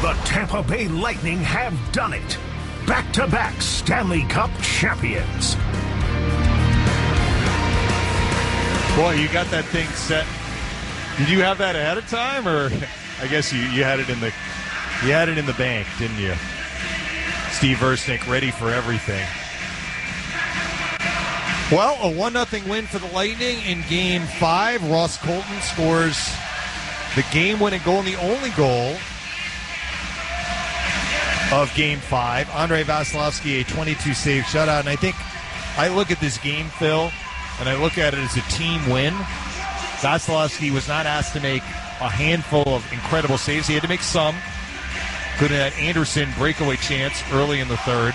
The Tampa Bay Lightning have done it. Back-to-back Stanley Cup champions. Boy, you got that thing set. Did you have that ahead of time, or I guess you had it in the bank, didn't you? Steve Versnick ready for everything. Well, a 1-0 win for the Lightning in Game 5. Ross Colton scores the game-winning goal and the only goal of Game 5. Andrei Vasilevsky, a 22-save shutout. And I think I look at this game, Phil, and I look at it as a team win. Vasilevsky was not asked to make a handful of incredible saves. He had to make some. Including that Anderson breakaway chance early in the third.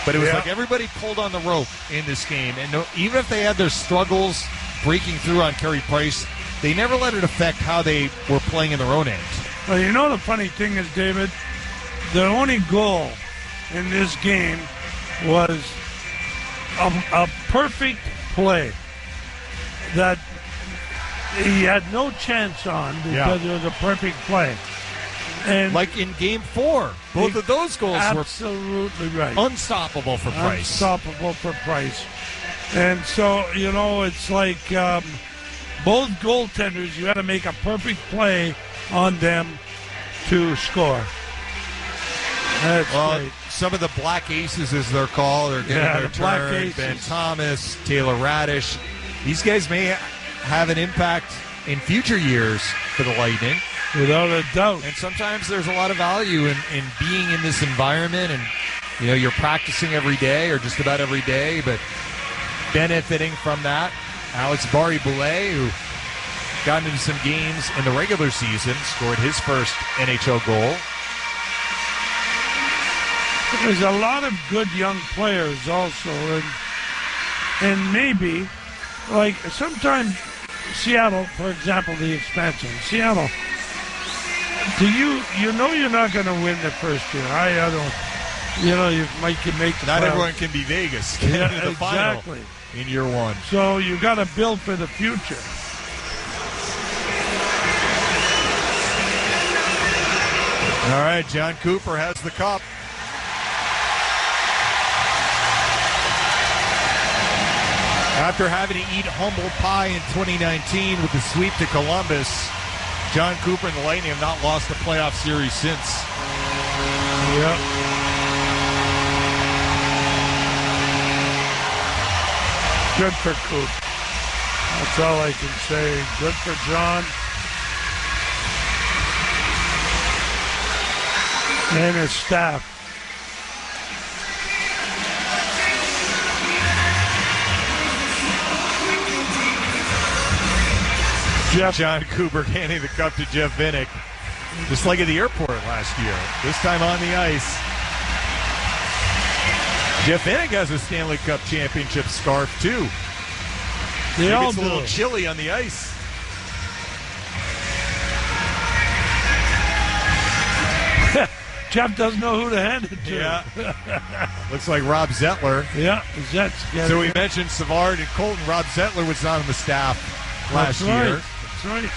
But it was like everybody pulled on the rope in this game. And even if they had their struggles breaking through on Carey Price, they never let it affect how they were playing in their own end. Well, you know the funny thing is, David, the only goal in this game was a perfect play that he had no chance on because it was a perfect play. And like in Game 4, both of those goals absolutely were right. Unstoppable for Price. Unstoppable for Price. And so, you know, it's like both goaltenders, you had to make a perfect play on them to score. That's great. Some of the Black Aces, as they're called, are getting their the Black turn. Aces. Ben Thomas, Taylor Radish. These guys may have an impact in future years for the Lightning. Without a doubt. And sometimes there's a lot of value in being in this environment, and you know, you're practicing every day or just about every day, but benefiting from that. Alex Barré-Boulet, who got into some games in the regular season, scored his first NHL goal. There's a lot of good young players also, and maybe, like sometimes Seattle, for example, the expansion. Seattle, you know you're not going to win the first year. I don't. You know, you might make the Not playoffs. everyone can be Vegas. Get into the final in year one. So you got to build for the future. All right, John Cooper has the cup. After having to eat humble pie in 2019 with the sweep to Columbus, John Cooper and the Lightning have not lost a playoff series since. Yep. Good for Coop. That's all I can say. Good for John. And his staff. John Cooper handing the cup to Jeff Vinnick, just like at the airport last year. This time on the ice. Jeff Vinnick has a Stanley Cup championship scarf, too. They all gets do. a little chilly on the ice. Jeff doesn't know who to hand it to. Yeah. Looks like Rob Zettler. Yeah, Zet's So we mentioned Savard and Colton. Rob Zettler was on the staff last year. That's right.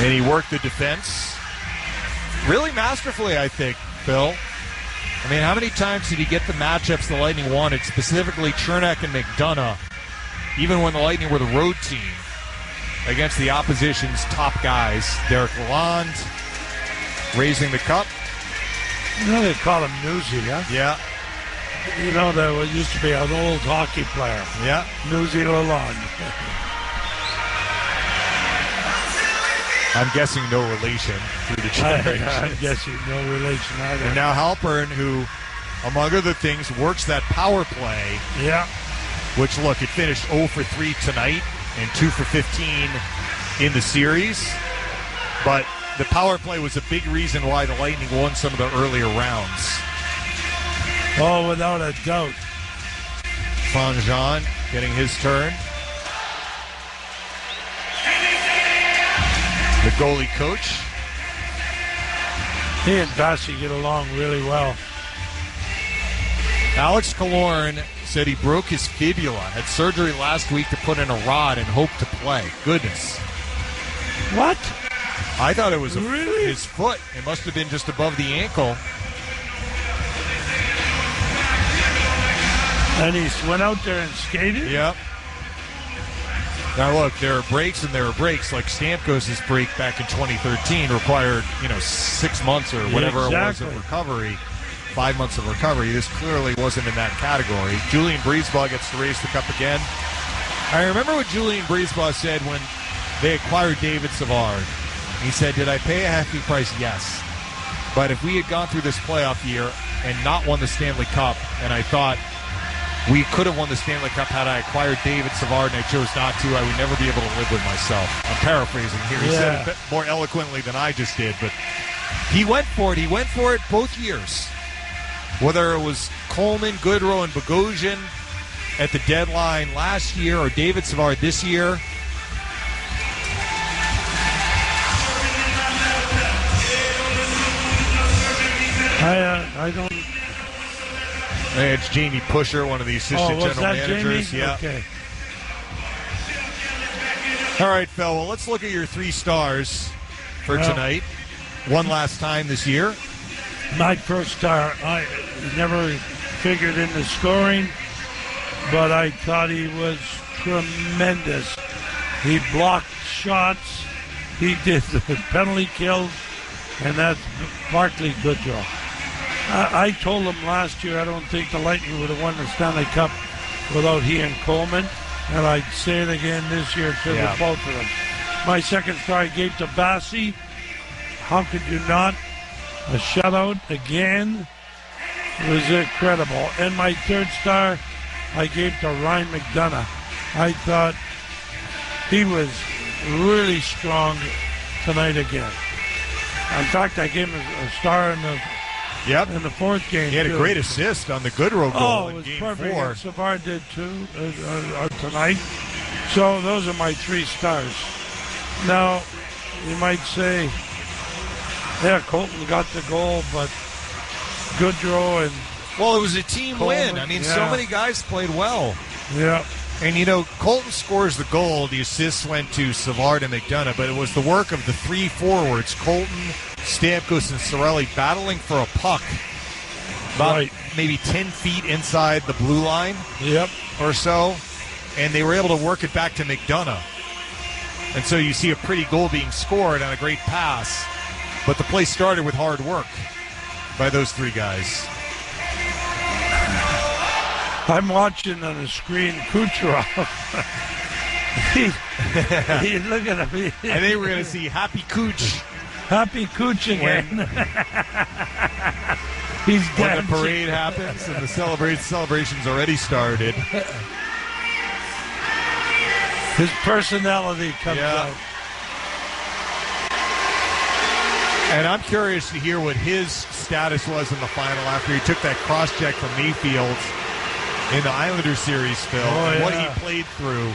And he worked the defense really masterfully, I think, Phil. I mean, how many times did he get the matchups the Lightning wanted, specifically Chernak and McDonough, even when the Lightning were the road team, against the opposition's top guys? Derek Lalonde raising the cup. You know they call him Newsy, huh? Yeah. You know, there used to be an old hockey player. Yeah. Newsy Lalonde. I'm guessing no relation through the generations. I'm guessing no relation either. And now Halpern, who, among other things, works that power play. Yeah. Which, look, it finished 0 for 3 tonight and 2 for 15 in the series. But the power play was a big reason why the Lightning won some of the earlier rounds. Oh, without a doubt. Franjean getting his turn. The goalie coach. He and Bassey get along really well. Alex Killorn said he broke his fibula, had surgery last week to put in a rod and hoped to play. Goodness. What? I thought it was really? His foot. It must have been just above the ankle. And he went out there and skated? Yep. Now look, there are breaks and there are breaks. Like Stamkos' break back in 2013 required, 6 months or whatever it was of recovery. 5 months of recovery. This clearly wasn't in that category. Julian Breezebaugh gets to raise the cup again. I remember what Julian Breezebaugh said when they acquired David Savard. He said, did I pay a hefty price? Yes. But if we had gone through this playoff year and not won the Stanley Cup, and I thought we could have won the Stanley Cup had I acquired David Savard and I chose not to, I would never be able to live with myself. I'm paraphrasing here. He said it more eloquently than I just did, but he went for it. He went for it both years. Whether it was Coleman, Goodrow, and Bogosian at the deadline last year or David Savard this year. I don't. It's Jamie Pusher, one of the assistant general managers. Jamie? Yeah. Okay. All right, Phil. Well, let's look at your 3 stars for tonight. One last time this year. My first star, I never figured in the scoring, but I thought he was tremendous. He blocked shots. He did the penalty kills, and that's Barclay Goodrow. I told him last year I don't think the Lightning would have won the Stanley Cup without he and Coleman, and I'd say it again this year to the both of them. My second star I gave to Bassey. How could you not? A shutout again. It was incredible. And my third star I gave to Ryan McDonough. I thought he was really strong tonight again. In fact, I gave him a star in the fourth game. He had a great assist on the Goodrow goal in it was Game perfect. 4. And Savard did too tonight. So those are my 3 stars. Now, you might say, Colton got the goal, but Goodrow and... Well, it was a team Coleman, win. I mean, so many guys played well. Yeah. And, Colton scores the goal. The assists went to Savard and McDonough, but it was the work of the 3 forwards, Colton, Stamkos, and Cirelli, battling for a puck about maybe 10 feet inside the blue line or so, and they were able to work it back to McDonough. And so you see a pretty goal being scored on a great pass, but the play started with hard work. by those three guys. I'm watching on the screen Kucherov. he look at him. I think we're going to see Happy Cooch. Happy Cooch again. He's when the parade happens and the celebration's already started. His personality comes out. And I'm curious to hear what his status was in the final after he took that cross-check from Mayfield in the Islanders series, Phil, and what he played through.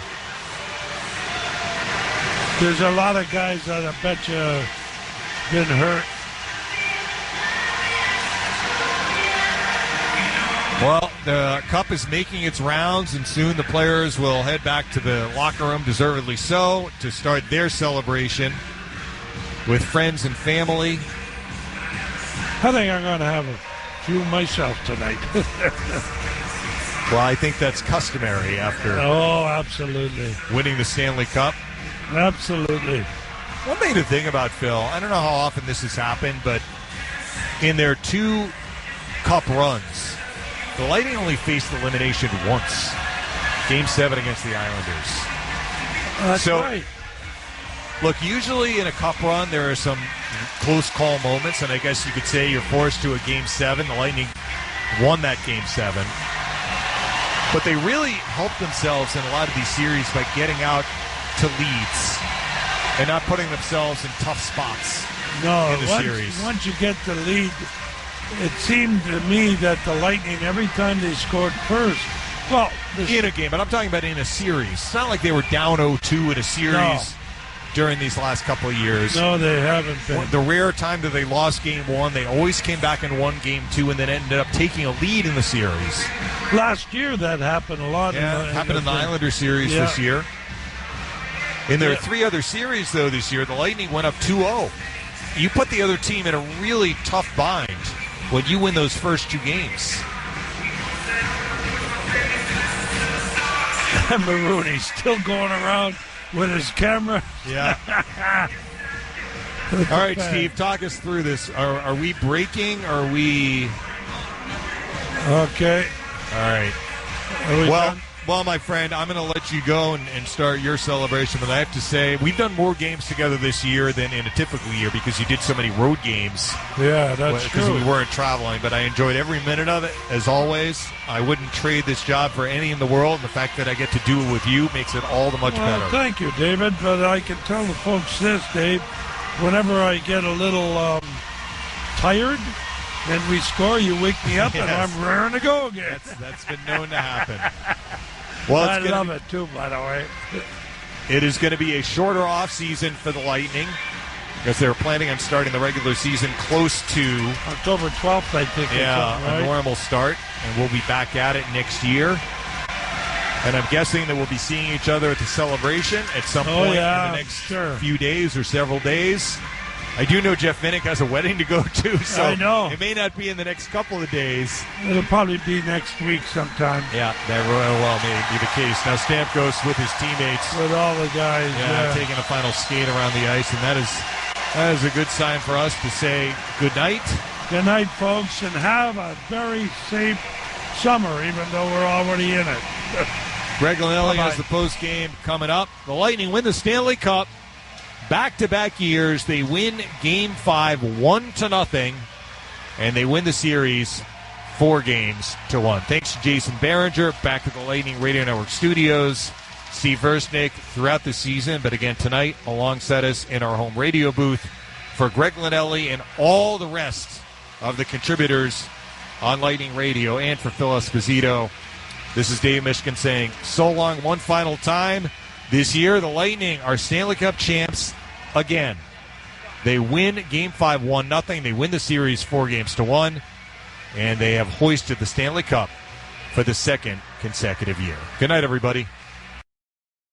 There's a lot of guys that I bet you been hurt. Well, the Cup is making its rounds, and soon the players will head back to the locker room, deservedly so, to start their celebration with friends and family. I think I'm going to have a few myself tonight. Well, I think that's customary after absolutely winning the Stanley Cup. Absolutely. One thing to think about, Phil, I don't know how often this has happened, but in their 2 Cup runs, the Lightning only faced elimination once. Game 7 against the Islanders. That's right. Look, usually in a Cup run, there are some close call moments, and I guess you could say you're forced to a Game 7. The Lightning won that Game 7. But they really helped themselves in a lot of these series by getting out to leads and not putting themselves in tough spots in the series. Once you get the lead, it seemed to me that the Lightning, every time they scored first, in a game, but I'm talking about in a series. It's not like they were down 0-2 in a series during these last couple of years. No, they haven't been. The rare time that they lost Game 1, they always came back and won Game 2 and then ended up taking a lead in the series. Last year that happened a lot. Happened in the Islander series this year. In their 3 other series, though, this year, the Lightning went up 2-0. You put the other team in a really tough bind when you win those first 2 games. Marooney's still going around with his camera. Yeah. All right, Steve, talk us through this. Are we breaking? Are we... Okay. All right. Well, my friend, I'm going to let you go and start your celebration, but I have to say, we've done more games together this year than in a typical year because you did so many road games. Yeah, that's true. Because we weren't traveling, but I enjoyed every minute of it, as always. I wouldn't trade this job for any in the world, and the fact that I get to do it with you makes it all the much better. Thank you, David, but I can tell the folks this, Dave. Whenever I get a little tired and we score, you wake me up and I'm raring to go again. That's been known to happen. Well, I love it, too, by the way. It is going to be a shorter offseason for the Lightning because they're planning on starting the regular season close to October 12th, I think. A normal start, and we'll be back at it next year. And I'm guessing that we'll be seeing each other at the celebration at some point in the next few days or several days. I do know Jeff Minnick has a wedding to go to, so I know. It may not be in the next couple of days. It'll probably be next week sometime. Yeah, that well may be the case. Now Stamkos with his teammates. With all the guys. Taking a final skate around the ice, and that is a good sign for us to say good night. Good night, folks, and have a very safe summer, even though we're already in it. Greg Linelli has the post game coming up. The Lightning win the Stanley Cup. Back-to-back years, they win Game 5 1-0, and they win the series 4-1. Thanks to Jason Behringer, back at the Lightning Radio Network studios. Steve Versnick throughout the season, but again tonight alongside us in our home radio booth. For Greg Linelli and all the rest of the contributors on Lightning Radio, and for Phil Esposito, this is Dave Mishkin saying so long one final time. This year, the Lightning are Stanley Cup champs again. They win Game 5 1-0. They win the series 4-1, and they have hoisted the Stanley Cup for the 2nd consecutive year. Good night, everybody.